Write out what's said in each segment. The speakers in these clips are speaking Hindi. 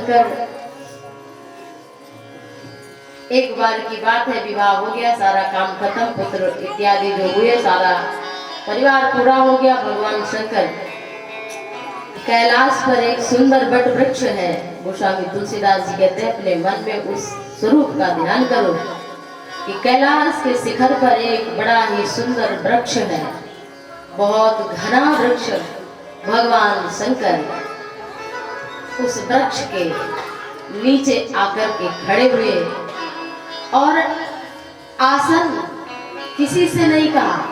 शंकर, एक बार की बात है, विवाह हो गया, सारा काम खत्म, पुत्र इत्यादि जो हुए, सारा परिवार पूरा हो गया। भगवान शंकर कैलाश पर एक सुंदर बट वृक्ष है। गोस्वामी तुलसीदास जी कहते हैं अपने मन में उस स्वरूप का ध्यान करो कि कैलाश के शिखर पर एक बड़ा ही सुंदर वृक्ष है, बहुत घना वृक्ष। भगवान शंकर उस वृक्ष के नीचे आकर के खड़े हुए और आसन किसी से नहीं कहा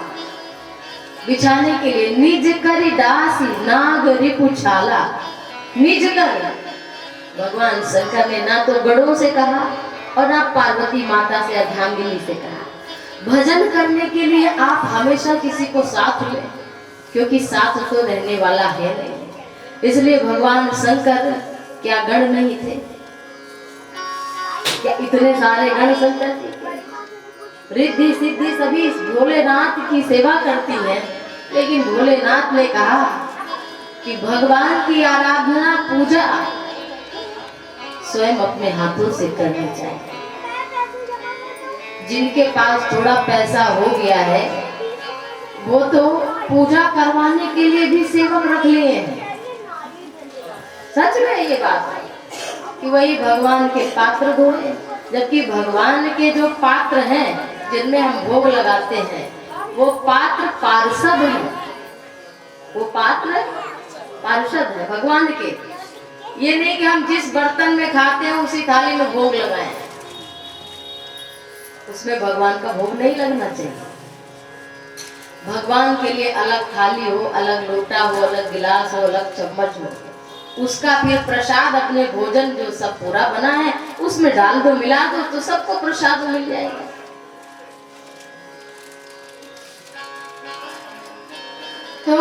बिछाने के लिए। निज कर दासी नाग रिपुछाला, निज कर। भगवान शंकर ने ना तो गणों से कहा और ना पार्वती माता से, अर्धांगिनी से कहा। भजन करने के लिए आप हमेशा किसी को साथ लें, क्योंकि साथ तो रहने वाला है नहीं। इसलिए भगवान शंकर क्या गण नहीं थे? क्या इतने सारे गण शंकर जी रिद्धि सिद्धि सभी भोलेनाथ की सेवा करती है, लेकिन भोलेनाथ ने कहा कि भगवान की आराधना पूजा स्वयं अपने हाथों से करनी चाहिए। जिनके पास थोड़ा पैसा हो गया है वो तो पूजा करवाने के लिए भी सेवक रख लिए हैं। सच में ये बात है कि वही भगवान के पात्र धोए, जबकि भगवान के जो पात्र हैं जिनमें हम भोग लगाते हैं वो पात्र पार्षद है, वो पात्र पार्षद है भगवान के। ये नहीं कि हम जिस बर्तन में खाते हैं उसी थाली में भोग लगाएं, उसमें भगवान का भोग नहीं लगना चाहिए। भगवान के लिए अलग थाली हो, अलग लोटा हो, अलग गिलास हो, अलग चम्मच हो, उसका फिर प्रसाद अपने भोजन जो सब पूरा बना है उसमें डाल दो, मिला दो, तो सबको प्रसाद मिल जाएगा। तो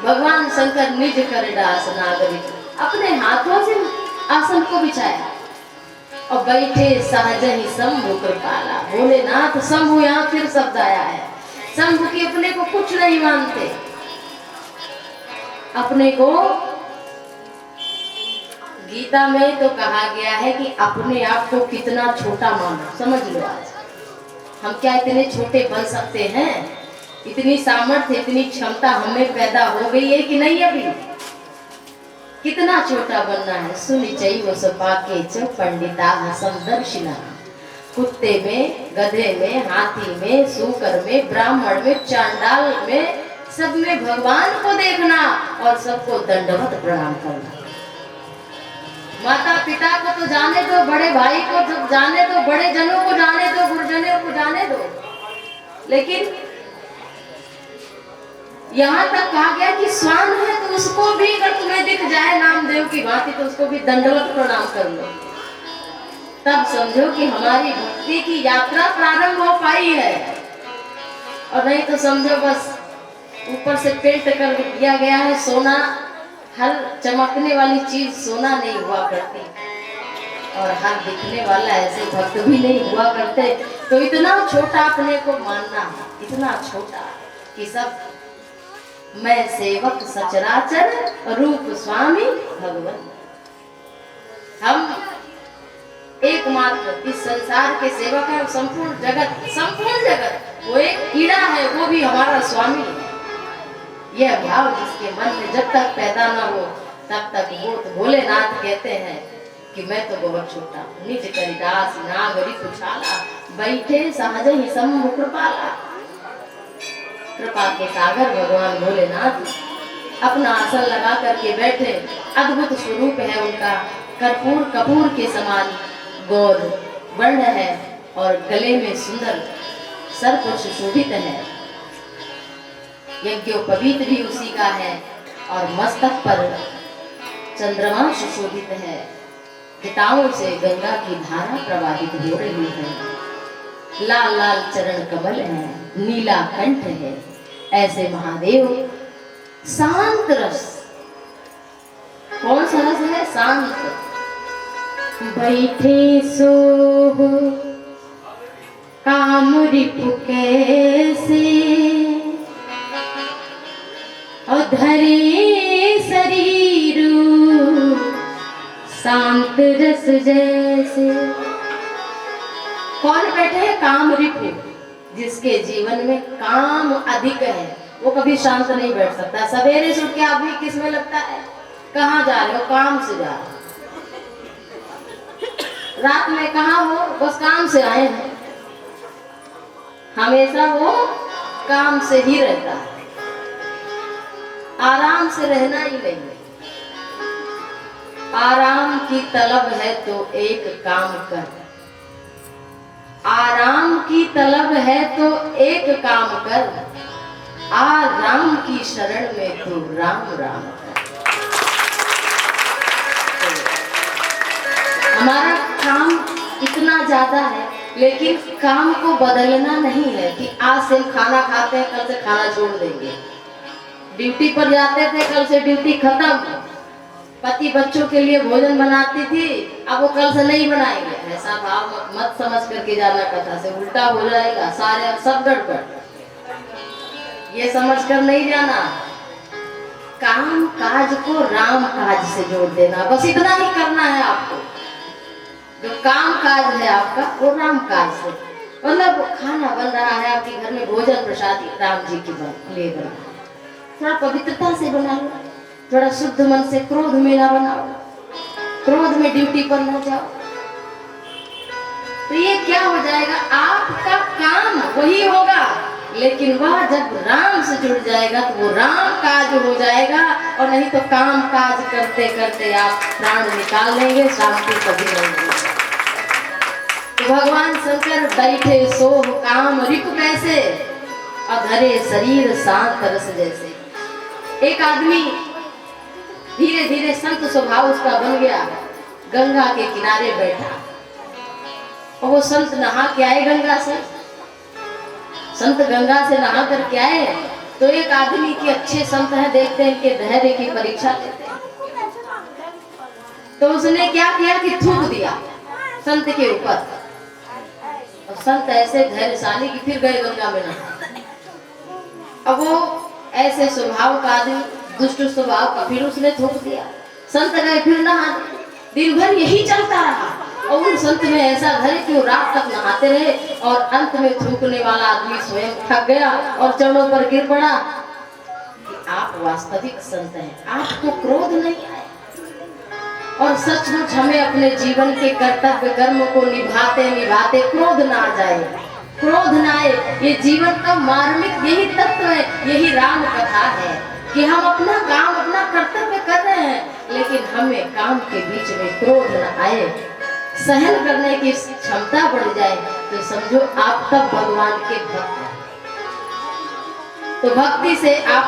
भगवान शंकर निज कर दास नागरिक, अपने हाथों से आसन को बिछाया और बैठे सहज ही शंभु कृपाला। भोलेनाथ शंभु, यहाँ फिर शब्द आया है। शंभु की अपने को कुछ नहीं मानते, अपने को गीता में तो कहा गया है कि अपने आप को कितना छोटा मानो। समझ लो आज हम क्या इतने छोटे बन सकते हैं? इतनी सामर्थ्य, इतनी क्षमता हमें पैदा हो गई है कि नहीं? अभी कितना छोटा बनना है। सुनि चैव सपाके च पंडिता समदर्शिना, कुत्ते में, गधे में, हाथी में, सूकर में, ब्राह्मण में, चांडाल में, सब में भगवान को देखना और सबको दंडवत प्रणाम करना। माता पिता को तो जाने दो, बड़े भाई को तो जाने दो, बड़े जनों को जाने दो, गुरुजनों को जाने दो, लेकिन यहाँ तक कहा गया कि स्वान है तो उसको भी अगर तुम्हें दिख जाए नामदेव की भांति तो उसको भी दंडवत प्रणाम कर लो। तब समझो कि हमारी भक्ति की यात्रा प्रारंभ हो पाई है, और नहीं तो समझो बस ऊपर से पेंट कर दिया गया है। सोना, हर चमकने वाली चीज सोना नहीं हुआ करती, और हर दिखने वाला ऐसे भक्त भी नहीं हुआ करते। तो इतना छोटा अपने को मानना, इतना छोटा कि सब मैं सेवक सचराचर रूप स्वामी भगवान। हम एकमात्र इस संसार के सेवक है। संपूर्ण जगत वो एक कीड़ा है, वो भी हमारा स्वामी है। यह भाव जिसके मन में जब तक पैदा ना हो तब तक वो तो भोलेनाथ कहते हैं कि मैं तो बहुत छोटा हूँ। निज कर दास नाग रिपुछाला, बैठे सहज ही शंभु कृपाला। कृपा के सागर भगवान भोलेनाथ अपना आसन लगा करके बैठे। अद्भुत स्वरूप है उनका, कर्पूर कपूर के समान गौर वर्ण है और गले में सुंदर सर्प सुशोभित है। यज्ञोपवीत भी उसी का है और मस्तक पर चंद्रमा सुशोभित है। जटाओं से गंगा की धारा प्रवाहित हो रही है। लाल लाल चरण कमल है, नीला कंठ है। ऐसे महादेव शांत रस, कौन सा रस है? शांत। बैठे सो काम रिपु कैसे, और धरे शरीर शांत रस जैसे। कौन बैठे हैं? काम रिपु। जिसके जीवन में काम अधिक है वो कभी शांत नहीं बैठ सकता। सवेरे से उठ के आदमी किस में लगता है? कहाँ जा रहे हो? काम से जा रहे हो। रात में कहाँ हो? बस काम से आए हैं। हमेशा वो काम से ही रहता है, आराम से रहना ही नहीं। आराम की तलब है तो एक काम कर, आराम की तलब है तो एक काम कर, आराम की शरण में तो राम राम कर। हमारा काम इतना ज्यादा है, लेकिन काम को बदलना नहीं है कि आज से हम खाना खाते हैं, कल से खाना छोड़ देंगे। ड्यूटी पर जाते थे, कल से ड्यूटी खत्म। पति बच्चों के लिए भोजन बनाती थी, अब वो कल से नहीं बनाएंगे। ऐसा भाव मत समझ करके जाना, कथा से उल्टा हो जाएगा, सारे सब गड़बड़। ये समझ कर नहीं जाना। काम काज को राम काज से जोड़ देना, बस इतना ही करना है आपको। जो काम काज है आपका वो राम काज से, मतलब खाना बन रहा है आपके घर में, भोजन प्रसादी राम जी के लिए बना, थोड़ा पवित्रता से बनाओ, थोड़ा शुद्ध मन से, क्रोध में ना बनाओ, क्रोध में ड्यूटी पर ना जाओ। तो ये क्या हो जाएगा? आपका काम वही होगा, लेकिन वह जब राम से जुड़ जाएगा तो वो राम काज हो जाएगा। और नहीं तो काम काज करते करते आप प्राण निकाल लेंगे, शांति कभी नहीं होगी। तो भगवान शंकर बैठे सोह काम रिपु कैसे, अधरे शरीर शांत रस जैसे। एक आदमी धीरे धीरे संत स्वभाव उसका बन गया, गंगा के किनारे बैठा। और वो संत नहा के आए गंगा से, संत गंगा से नहा कर के आए। तो एक आदमी की अच्छे संत हैं, देखते हैं कि धैर्य की परीक्षा लेते हैं। तो उसने क्या किया कि थूक दिया संत के ऊपर। और संत ऐसे धैर्यशाली कि फिर गए गंगा में नहा। अब वो ऐसे स्वभाव का आदमी, दुष्ट स्वभाव का, फिर उसने थूक दिया। संत गए फिर नहा। दिन भर यही चलता रहा। और उन संत में ऐसा धैर्य कि वो रात तक नहाते रहे। और अंत में थूकने वाला आदमी स्वयं थक गया और चरणों पर गिर पड़ा कि आप वास्तविक संत हैं, आपको क्रोध नहीं आया। और सचमुच हमें अपने जीवन के कर्तव्य कर्म को निभाते निभाते क्रोध ना आ जाए, क्रोध ना आए। ये जीवन का मार्मिक यही तत्व है, यही राम कथा है कि हम अपना काम, अपना कर्तव्य कर रहे हैं, लेकिन हमें काम के बीच में क्रोध न आए, सहन करने की क्षमता बढ़ जाए। तो समझो आप तब भगवान के भक्त हैं। तो भक्ति से आप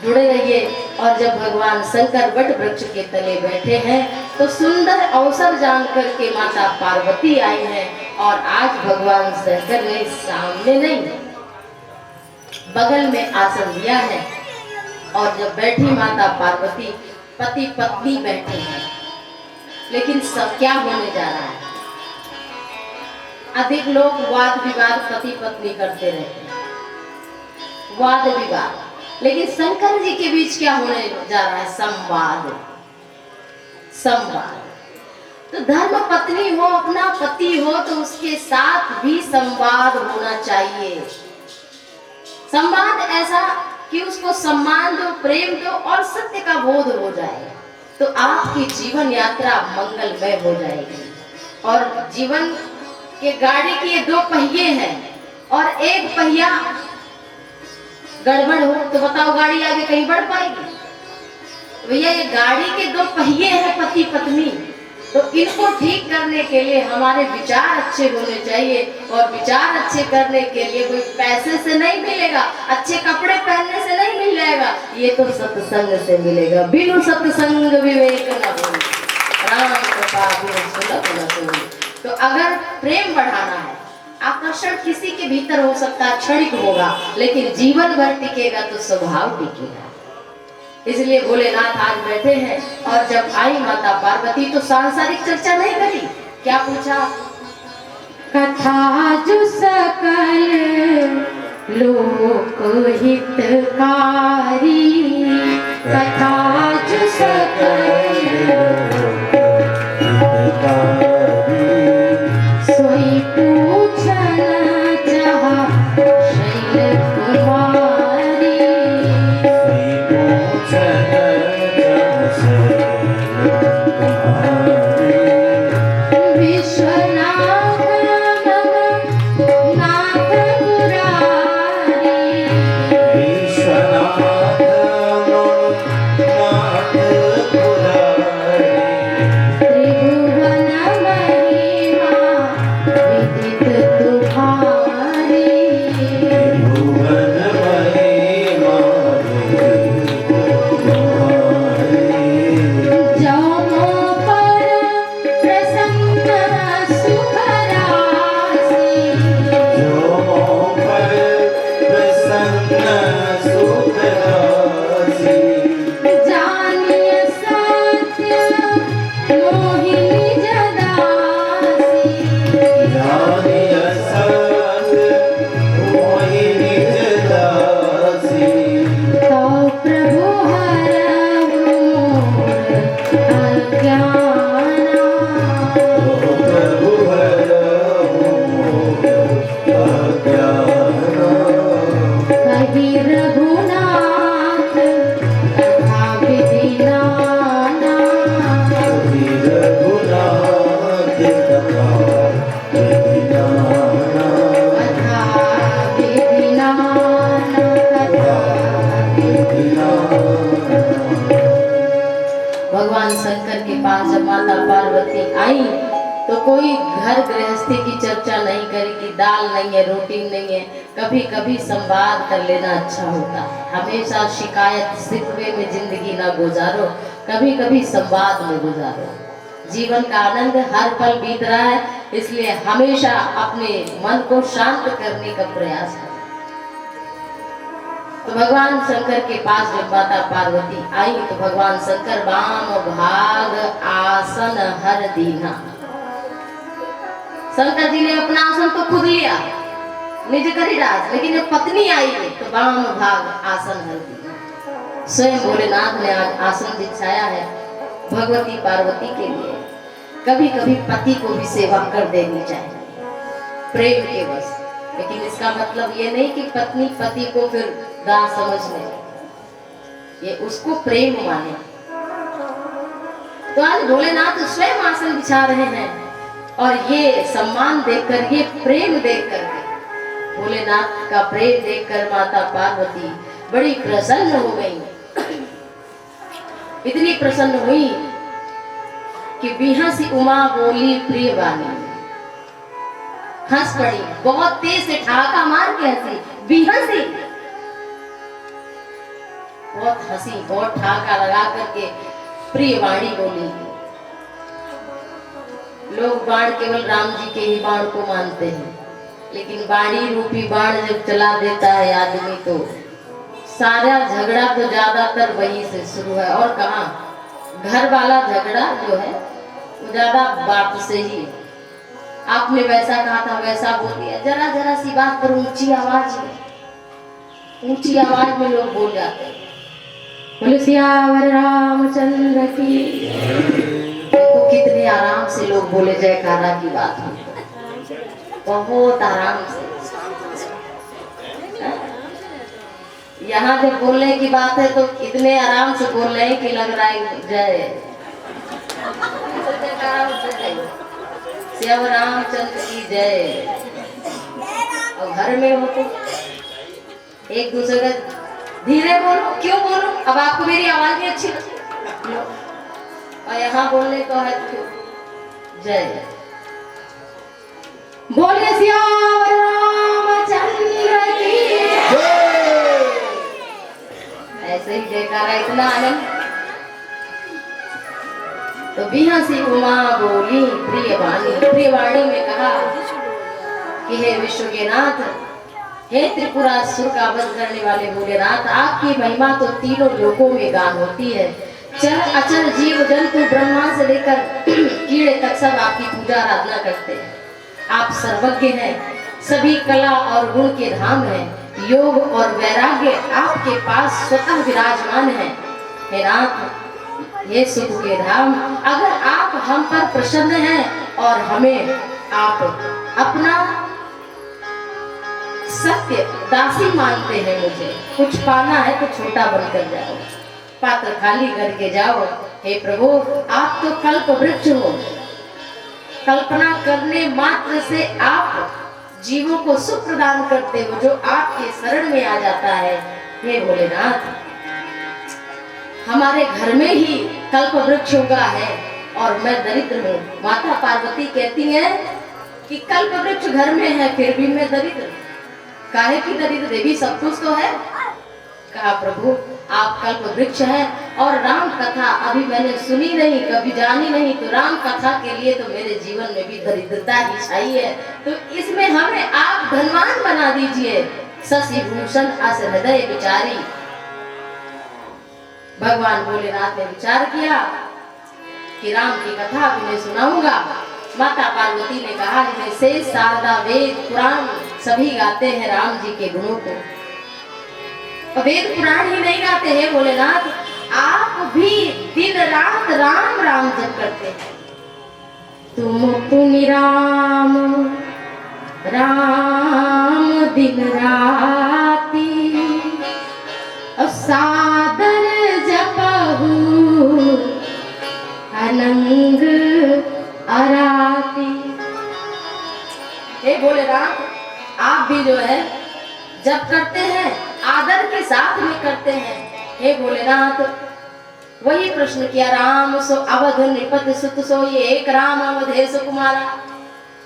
जुड़े रहिए। और जब भगवान शंकर वट वृक्ष के तले बैठे हैं तो सुंदर अवसर जान करके माता पार्वती आई हैं। और आज भगवान शंकर ने सामने नहीं, बगल में आसन दिया है। और जब बैठी माता पार्वती, पति पत्नी बैठे हैं। लेकिन सब क्या होने जा रहा है? अधिक लोग वाद विवाद पति पत्नी करते रहते हैं, वाद विवाद। लेकिन शंकर जी के बीच क्या होने जा रहा है? संवाद, संवाद। तो धर्म पत्नी हो, अपना पति हो, तो उसके साथ भी संवाद होना चाहिए। संवाद ऐसा कि उसको सम्मान दो, प्रेम दो और सत्य का बोध हो जाए, तो आपकी जीवन यात्रा मंगलमय हो जाएगी। और जीवन के गाड़ी के दो पहिए हैं और एक पहिया गड़बड़ हो तो बताओ गाड़ी आगे कहीं बढ़ पाएगी? भैया ये गाड़ी के दो पहिए हैं पति पत्नी, तो इनको ठीक करने के लिए हमारे विचार अच्छे होने चाहिए। और विचार अच्छे करने के लिए कोई पैसे से नहीं मिलेगा, अच्छे कपड़े पहनने से नहीं मिल जाएगा, ये तो सत्संग से मिलेगा। बिनु सत्संग विवेक न होई, राम कृपा बिनु सुलभ न होई। तो अगर प्रेम बढ़ाना है, आकर्षण किसी के भीतर हो सकता है, क्षणिक होगा, लेकिन जीवन भर टिकेगा तो स्वभाव टिकेगा। इसलिए भोलेनाथ आज बैठे हैं। और जब आई माता पार्वती तो सांसारिक चर्चा नहीं करी, क्या पूछा? कथा जो सकल लोक हितकारी, कथा जो सकल भगवान शंकर के पास जब माता पार्वती आई तो कोई घर गृहस्थी की चर्चा नहीं करी कि दाल नहीं है, रोटी नहीं है। कभी कभी संवाद कर लेना अच्छा होता है। हमेशा शिकायत शिकवे में जिंदगी ना गुजारो, कभी कभी संवाद में गुजारो। जीवन का आनंद हर पल बीत रहा है, इसलिए हमेशा अपने मन को शांत करने का प्रयास करो। तो भगवान शंकर के पास जब माता पार्वती आई तो भगवान शंकर वाम भाग आसन हर दीना। शंकर जी ने अपना आसन तो खुद लिया निज करिराज, लेकिन जब पत्नी आई तो वाम भाग आसन हर दीना। स्वयं भोलेनाथ ने आज आसन बिछाया है भगवती पार्वती के लिए। कभी कभी पति को भी सेवा कर देनी चाहिए प्रेम के बस, लेकिन इसका मतलब ये नहीं कि पत्नी पति को फिर दास समझ ले, ये उसको प्रेम माने। तो आज भोलेनाथ स्वयं आसन बिछा रहे हैं और ये सम्मान देखकर, ये प्रेम देखकर, भोलेनाथ का प्रेम देखकर माता पार्वती बड़ी प्रसन्न हो गई। इतनी प्रसन्न हुई कि बिहसी उमा बोली प्रिय वाणी, हंस पड़ी, बहुत तेज से ठहाका मार के हंसी, बिहसी, बहुत हंसी, बहुत ठहाका लगा करके प्रिय वाणी बोली। लोग बाण केवल राम जी के ही बाण को मानते हैं, लेकिन बाणी रूपी बाण जब चला देता है आदमी तो सारा झगड़ा तो ज्यादातर वहीं से शुरू है। और कहाँ घर वाला झगड़ा जो है वो ज्यादा बात से ही है। आपने वैसा कहा था वैसा बोल दिया, जरा जरा सी बात पर ऊंची आवाज में लोग बोल जाते हैं। बोले सियावर रामचंद्र की। तो कितने आराम से लोग बोले जयकारा की बात हुई, बहुत आराम से। यहाँ जब बोलने की बात है तो इतने आराम से बोल रहे हैं कि लग रहा है जय श्याम रामचंद्र की जय। और घर में हो तो एक दूसरे का धीरे बोलो, क्यों बोलो, अब आपको मेरी आवाज नहीं अच्छी लगती, और यहाँ बोलने को है क्यों जय। बोले श्याम रामचंद्र की ऐसे ही जयकारा, इतना आनंद। तो बिहसी उमा बोली प्रिय वाणी, प्रिय वाणी में कहा कि हे विश्व के नाथ, हे त्रिपुरासुर का वध करने वाले भोलेनाथ, आपकी महिमा तो तीनों लोकों में गान होती है। चल अचल जीव जंतु ब्रह्मा से लेकर कीड़े तक सब आपकी पूजा आराधना करते हैं। आप सर्वज्ञ हैं, सभी कला और गुण के धाम हैं। योग और वैराग्य आपके पास स्वतः विराजमान है। हे नाथ, ये सुख के धाम, अगर आप हम पर प्रसन्न हैं और हमें आप अपना सत्य दासी मानते हैं, मुझे कुछ पाना है तो छोटा बनकर जाओ, पात्र खाली करके जाओ। हे प्रभु, आप तो कल्प वृक्ष हो, कल्पना करने मात्र से आप जीवों को सुख प्रदान करते हो जो आपके शरण में आ जाता है। हे भोलेनाथ, हमारे घर में ही कल्प वृक्ष उगा है और मैं दरिद्र हूँ। माता पार्वती कहती है कि कल्प वृक्ष घर में है फिर भी मैं दरिद्र। काहे की दरिद्र देवी, सब कुछ तो है। कहा प्रभु, आप कल्प वृक्ष हैं और राम कथा अभी मैंने सुनी नहीं, कभी जानी नहीं, तो राम कथा के लिए तो मेरे जीवन में भी दरिद्रता ही छाई है। तो इसमें हमें आप धनवान बना दीजिए। शशि भूषण अस हृदय विचारी। भगवान भोलेनाथ ने विचार किया कि राम की कथा भी मैं सुनाऊंगा। माता पार्वती ने कहा, जिन्हें शेष शारदा वेद पुराण सभी गाते हैं राम जी के गुणों को। वेद पुराण ही नहीं गाते हैं भोलेनाथ, आप भी दिन रात राम राम जप करते हैं। तुम पुनि राम राम दिन राती, और सादर जपहु अनंग अराती। हे भोलेनाथ, आप भी जो है जप करते हैं, आदर के साथ में करते हैं। हे भोलेनाथ, वही प्रश्न किया, राम सो अवध नृपति सुत सो, ये एक राम अवधेश कुमारा।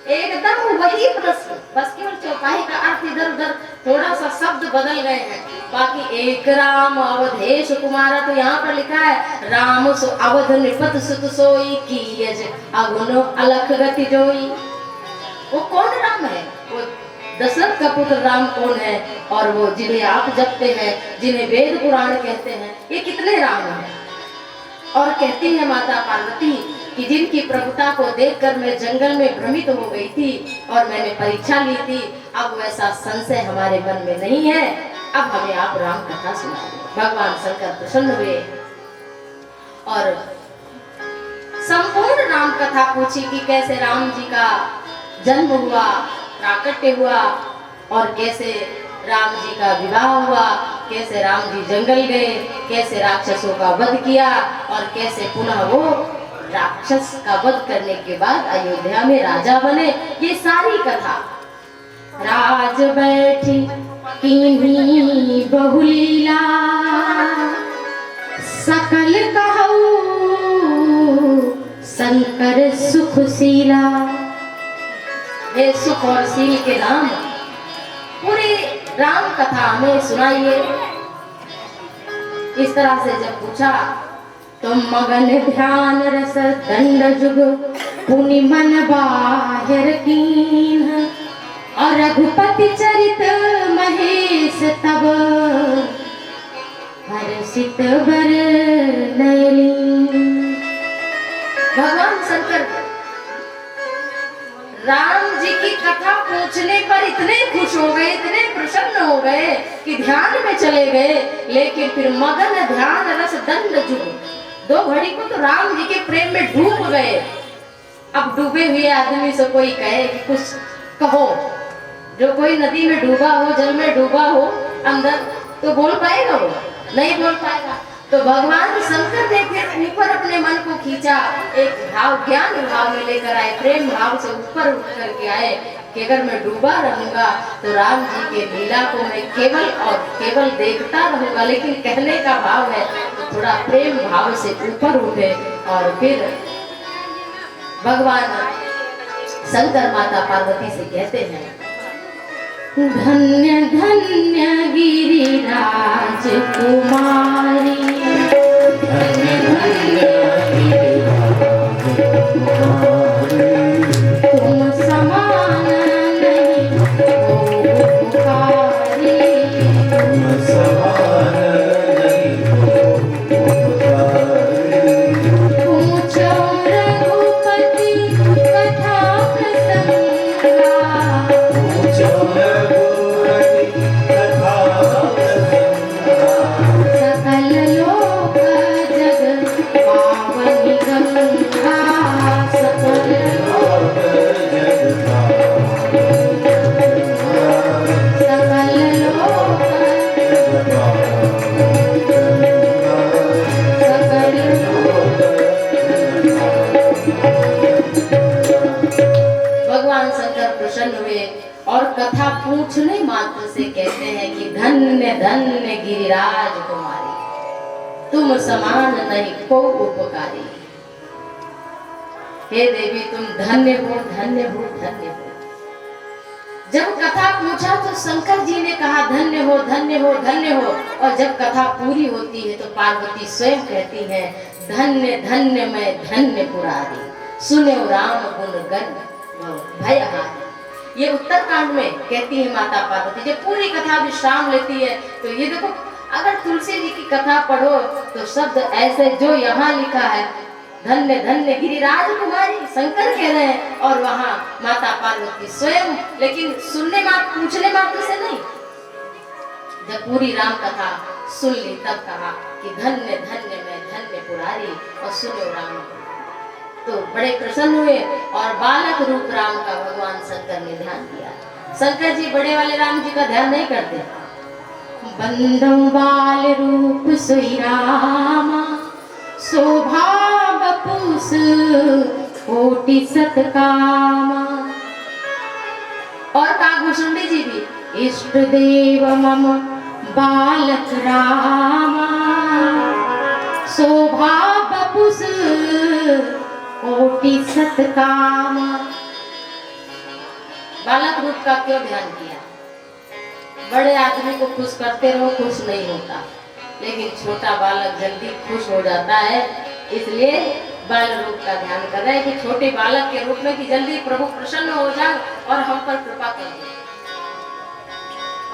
एकदम वही प्रश्न, बस केवल चौपाई का अर्थ इधर उधर थोड़ा सा शब्द बदल गए हैं, बाकी एक राम अवधेश कुमारा। तो यहाँ पर लिखा है राम सो अवध नृपत सुत सोई, कीज अगुनो अलख गति जोई। वो कौन राम है? वो दशरथ का पुत्र राम कौन है? और वो जिन्हें आप जपते हैं, जिन्हें वेद पुराण कहते हैं, ये कितने राम हैं? और कहती है माता पार्वती कि जिनकी प्रभुता को देखकर मैं जंगल में भ्रमित हो गई थी और मैंने परीक्षा ली थी, अब वैसा संशय हमारे मन में नहीं है। अब हमें आप राम कथा सुनाइए। भगवान शंकर प्रसन्न हुए और संपूर्ण राम कथा पूछी कि कैसे राम जी का जन्म हुआ, प्राकट्य हुआ, और कैसे राम जी का विवाह हुआ, कैसे राम जी जंगल गए, कैसे राक्षसों का वध किया, और कैसे पुनः वो राक्षस का वध करने के बाद अयोध्या में राजा बने। ये सारी कथा राज बैठी कीन्ही बहुलीला, सकल कहू शंकर सुखशीला। हे सुख और शील के नाम, पूरी राम कथा हमें सुनाइए। इस तरह से जब पूछा तो मगन ध्यान रस दंड जुग पुनि मन बाहिर कीन, और रघुपति चरित महेश तब हर्षित बर नयनीन। भगवान शंकर राम जी की कथा पूछने पर इतने खुश हो गए, इतने प्रसन्न हो गए कि ध्यान में चले गए। लेकिन फिर मगन ध्यान रस दंड जुग, 2 घड़ी को तो राम जी के प्रेम में डूब गए। अब डूबे हुए आदमी से कोई कहे कि कुछ कहो, जो कोई नदी में डूबा हो, जल में डूबा हो अंदर, तो बोल पाएगा? वो नहीं बोल पाएगा। तो भगवान शंकर ने फिर ऊपर अपने मन को खींचा, एक भाव ज्ञान भाव में लेकर आए, प्रेम भाव से ऊपर उठ करके आए कि अगर मैं डूबा रहूंगा तो राम जी के लीला को मैं केवल और केवल देखता रहूंगा। लेकिन कहने का भाव है तो थोड़ा प्रेम भाव से ऊपर उठे। और फिर भगवान शंकर माता पार्वती से कहते हैं, धन्य धन्य गिरिराज कुमारी, धन्य धन्य तुम समान नहीं हो पुकारी, तुम समान नहीं हो पुकारी, तुम चोर रघुपति कथा प्रसंगा, तुम चोर और कथा पूछने मात्र से कहते हैं कि धन्य धन्य गिरिराज कुमारी, तुम समान नहीं को उपकारी। हे देवी तुम धन्य हो, धन्य हो, धन्य हो। जब कथा पूछा तो शंकर जी ने कहा धन्य हो, धन्य हो, धन्य हो। और जब कथा पूरी होती है तो पार्वती स्वयं कहती है, धन्य धन्य मैं धन्य पुरारी, सुने राम गुण गण भयहारी। ये उत्तरकांड में कहती है माता पार्वती। जब पूरी कथा विश्राम लेती है तो ये देखो, अगर तुलसी जी की कथा पढ़ो तो शब्द ऐसे जो यहाँ लिखा है, धन्य धन्य गिरिराज कुमारी, शंकर कह रहे हैं, और वहाँ माता पार्वती स्वयं। लेकिन सुनने मात्र, पूछने मात्र से नहीं। जब पूरी राम कथा सुन ली तब कहा कि धन्य धन्य मैं धन्य पुरारी, और सुनो राम। तो बड़े प्रसन्न हुए और बालक रूप राम का भगवान शंकर ने ध्यान दिया। शंकर जी बड़े वाले राम जी का ध्यान नहीं करते। बंदो बाल रूप सोई रामा, शोभा बपुस कोटि सतकामा। और काकभूषुंडी जी भी, इष्ट देव मम बालक रामा, शोभा बपुस कोटि सत्काम। बालक रूप का क्यों ध्यान किया? बड़े आदमी को खुश करते रहो, खुश नहीं होता, लेकिन छोटा बालक जल्दी खुश हो जाता है। इसलिए बाल रूप का ध्यान कर रहे हैं कि छोटे बालक के रूप में कि जल्दी प्रभु प्रसन्न हो जाए और हम पर कृपा कर दे।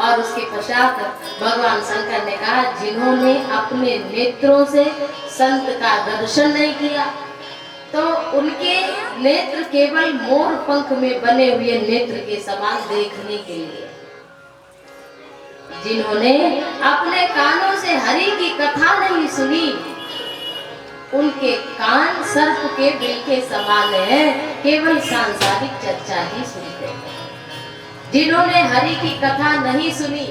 और उसके पश्चात भगवान शंकर ने कहा, जिन्होंने अपने नेत्रों से संत का दर्शन नहीं किया तो उनके नेत्र केवल मोर पंख में बने हुए नेत्र के समान देखने के लिए। जिन्होंने अपने कानों से हरि की कथा नहीं सुनी, उनके कान सर्प के बिल के समान है, केवल सांसारिक चर्चा ही सुनते हैं। जिन्होंने हरि की कथा नहीं सुनी,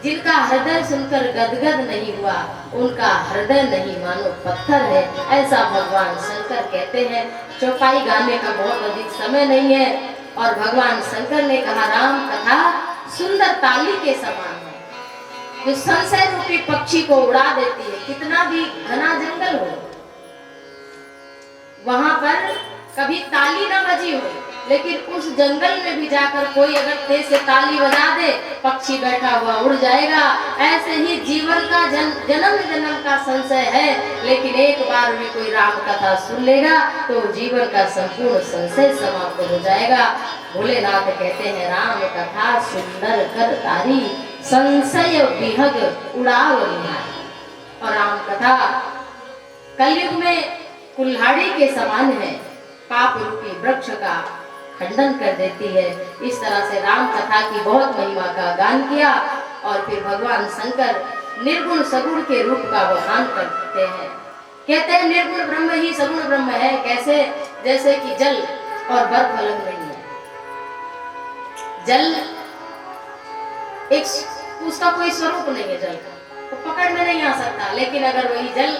जिनका हृदय सुनकर गदगद नहीं हुआ, उनका हृदय नहीं मानो पत्थर है, ऐसा भगवान शंकर कहते हैं। चौपाई गाने का बहुत अधिक समय नहीं है और भगवान शंकर ने कहा, राम कथा सुंदर ताली के समान है, जो संशय रूपी पक्षी को उड़ा देती है। कितना भी घना जंगल हो, वहां पर कभी ताली न बजी हो, लेकिन उस जंगल में भी जाकर कोई अगर तेज से ताली बजा दे, पक्षी बैठा हुआ उड़ जाएगा। ऐसे ही जीवन का जन्म जन्म का संशय है, लेकिन एक बार भी कोई राम कथा सुन लेगा तो जीवन का संपूर्ण संशय समाप्त हो जाएगा। भोलेनाथ कहते हैं, राम कथा सुंदर कर तारी, संशय विहग उड़ाव निहारी। और राम कथा कलयुग में कुल्हाड़ी के समान है, पाप रूपी वृक्ष का खंडन कर देती है। इस तरह से राम कथा की बहुत महिमा का गान किया और फिर भगवान शंकर निर्गुण सगुण के रूप का वर्णन करते हैं। कहते हैं निर्गुण ब्रह्म ही सगुण ब्रह्म है। कैसे? जैसे कि जल और बर्फ अलग नहीं है। जल एक उसका कोई स्वरूप नहीं है, जल का तो पकड़ में नहीं आ सकता, लेकिन अगर वही जल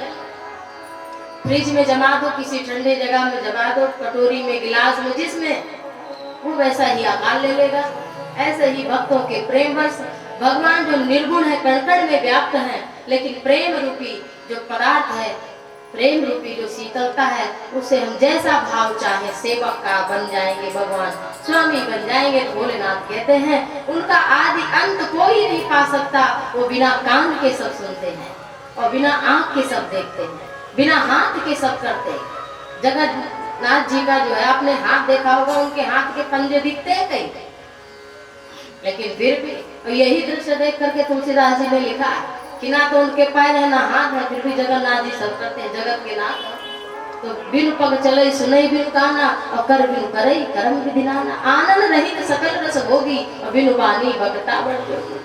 फ्रिज में जमा दो, किसी ठंडे जगह में जमा दो, कटोरी में, गिलास में, जिसमें वो वैसा ही आकार ले लेगा। ऐसे ही भक्तों के प्रेम वर्ष भगवान जो निर्गुण है, कण कण में व्याप्त है, लेकिन प्रेम रूपी जो पदार्थ है, प्रेम रूपी जो शीतलता है, उसे हम जैसा भाव चाहे सेवक का बन जाएंगे, भगवान स्वामी बन जाएंगे। तो भोलेनाथ कहते हैं, उनका आदि अंत कोई नहीं पा सकता। वो बिना कान के सब सुनते हैं और बिना आंख के सब देखते हैं, बिना हाथ के सब करते। जगन्नाथ जी का जो है, आपने हाथ देखा होगा, उनके हाथ के पंजे दिखते हैं कहीं, लेकिन फिर भी यही दृश्य देख करके तुलसीदास जी ने लिखा कि ना तो उनके पैर है ना हाथ है, फिर भी जगन्नाथ जी सब करते हैं। जगत के नाथ तो बिनु पग चले सुनई बिनु काना, और कर बिनु करई कर्म विधि नाना। आनंद रहित सकल रस भोगी, और बिनु पानी भगता बड़ जोगी।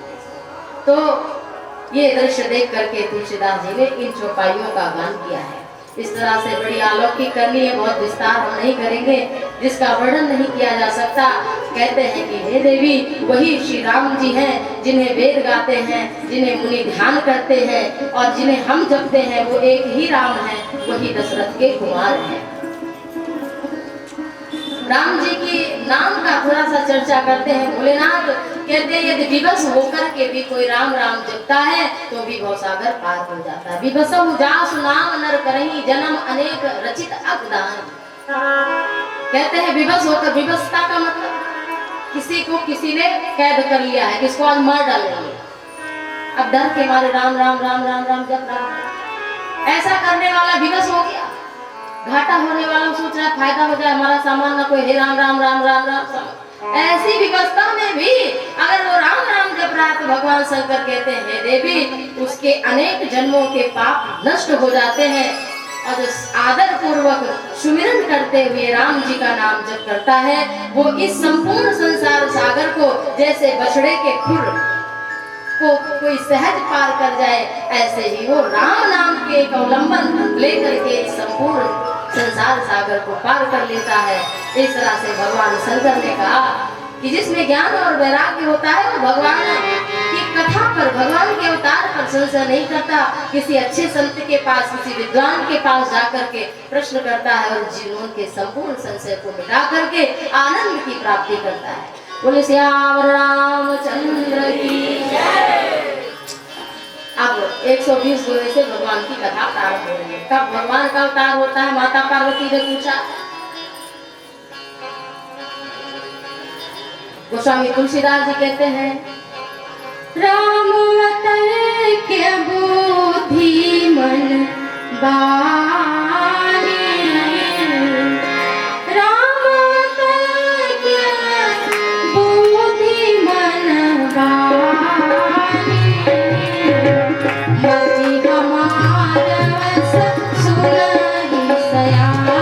तो ये दृश्य देख करके तुलसीदास जी ने इन चौपाइयों का गान किया है। इस तरह से बड़ी अलौकिक करनी है, बहुत विस्तार हम नहीं करेंगे, जिसका वर्णन नहीं किया जा सकता। कहते हैं कि हे देवी, वही श्री राम जी हैं जिन्हें वेद गाते हैं, जिन्हें मुनि ध्यान करते हैं और जिन्हें हम जपते हैं, वो एक ही राम है, वही दशरथ के कुमार हैं। राम जी की नाम का थोड़ा सा चर्चा करते हैं। भोलेनाथ कहते हैं, यदि विवश होकर के भी कोई राम राम जपता है तो भी भवसागर पार हो जाता है। विवशहु जासु नाम नर करहि, जन्म अनेक रचित अगदान। कहते हैं विवश होकर, विवशता का मतलब किसी को किसी ने कैद कर लिया है, किसको आज मार डालेंगे, अब डर के मारे राम राम राम राम राम जप रहा है। ऐसा करने वाला विवश हो गया। घाटा होने वाला सोच रहा है फायदा हो जाए हमारा सामान, ना कोई हे राम राम राम राम राम। ऐसी विवस्था में भी अगर वो राम राम जप रहा है तो भगवान शंकर कहते हैं, हे देवी, उसके अनेक जन्मों के पाप नष्ट हो जाते हैं। और जो आदर पूर्वक सुमिरन करते हुए राम जी का नाम जप करता है, वो इस संपूर्ण संसार सागर को जैसे बछड़े के खुर को कोई सहज पार कर जाए, ऐसे ही वो राम नाम के एक अवलंबन लेकर के संपूर्ण संसार सागर को पार कर लेता है। इस तरह से भगवान शंकर ने कहा कि जिसमें ज्ञान और वैराग्य होता है वो भगवान की कथा पर, भगवान के अवतार पर संशय नहीं करता। किसी अच्छे संत के पास, किसी विद्वान के पास जाकर के प्रश्न करता है और जीवन के संपूर्ण संशय को मिटा करके आनंद की प्राप्ति करता है। बोले श्याम रामचंद्र की जय। अब 120 गोरे से भगवान की कथा प्रारंभ हो रही है। कब भगवान का अवतार होता है, माता पार्वती ने पूछा। गोस्वामी तुलसीदास जी कहते हैं, राम अवतार के बुद्धि मन बानी, राम अवतार के बुद्धि मन बानी, मति हमार वस सुनहि सयानी,